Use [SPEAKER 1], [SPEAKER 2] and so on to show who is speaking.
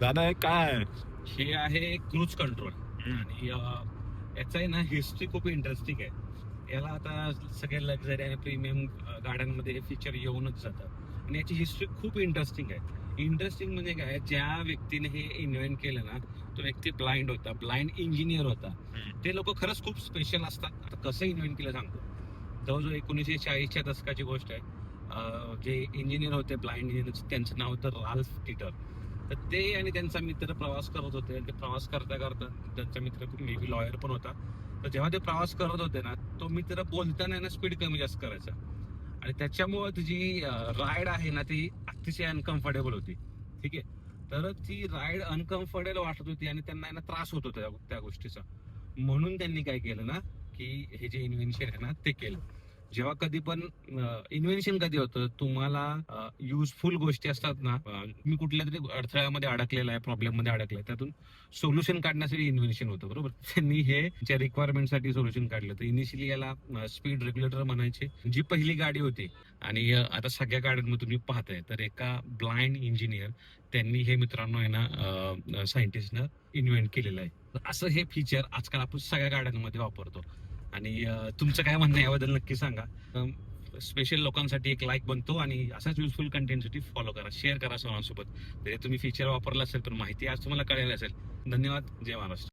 [SPEAKER 1] दादा काय?
[SPEAKER 2] हे आहे क्रूज कंट्रोल आणि याचा आहे ना हिस्ट्री खूप इंटरेस्टिंग आहे. याला आता सगळ्या लक्झरी आणि प्रीमियम गाड्यांमध्ये हे फीचर येऊनच जातं आणि याची हिस्ट्री खूप इंटरेस्टिंग आहे. इंटरेस्टिंग म्हणजे काय, ज्या व्यक्तीने हे इन्व्हेंट केलं ना तो व्यक्ती ब्लाइंड होता, ब्लाइंड इंजिनियर होता. ते लोक खरंच खूप स्पेशल असतात. आता कसं इन्व्हेंट केलं सांगतो. जवळजवळ 1940च्या दशकाची गोष्ट आहे. जे इंजिनियर होते ब्लाइंड इंजिनियर, त्यांचं नाव होतं राल्फ टीटर. तर ते आणि त्यांचा मित्र प्रवास करत होते. ते प्रवास करता करता त्यांचा मित्र मे बी लॉयर पण होता. तर जेव्हा ते प्रवास करत होते ना, तो मित्र बोलताना ना स्पीड कमी जास्त करायचा आणि त्याच्यामुळे जी राईड आहे ना ती अतिशय अनकम्फर्टेबल होती. ठीक आहे. तर ती राईड अनकम्फर्टेबल वाटत होती आणि त्यांना ना त्रास होत होता त्या गोष्टीचा. म्हणून त्यांनी काय केलं ना, की हे जे इन्व्हेन्शन आहे ना ते केलं. जेव्हा कधी पण इन्व्हेन्शन कधी होतं, तुम्हाला युजफुल गोष्टी असतात ना, मी कुठल्या तरी अडथळ्यामध्ये अडकलेला आहे, प्रॉब्लेम मध्ये अडकलाय, त्यातून सोल्युशन काढण्यासाठी इन्व्हेन्शन होतं. बरोबर. त्यांनी हे त्या रिक्वायरमेंटसाठी सोल्युशन काढलं. तर इनिशियली याला स्पीड रेग्युलेटर म्हणायचे. जी पहिली गाडी होती आणि आता सगळ्या गाड्यांमध्ये तुम्ही पाहताय तर एका ब्लाइंड इंजिनियर त्यांनी हे मित्रांनो आहे ना सायंटिस्टनं इन्व्हेंट केलेलं आहे. तर असं हे फीचर आजकाल आपण सगळ्या गाड्यांमध्ये वापरतो. आणि तुमचं काय म्हणणं आहे याबद्दल नक्की सांगा. स्पेशल लोकांसाठी एक लाईक बनतो आणि असाच युजफुल कंटेंटसाठी फॉलो करा, शेअर करा सर्वांसोबत. तरी तुम्ही फीचर वापरला असेल तर माहिती आज तुम्हाला कळेल असेल. धन्यवाद. जय महाराष्ट्र.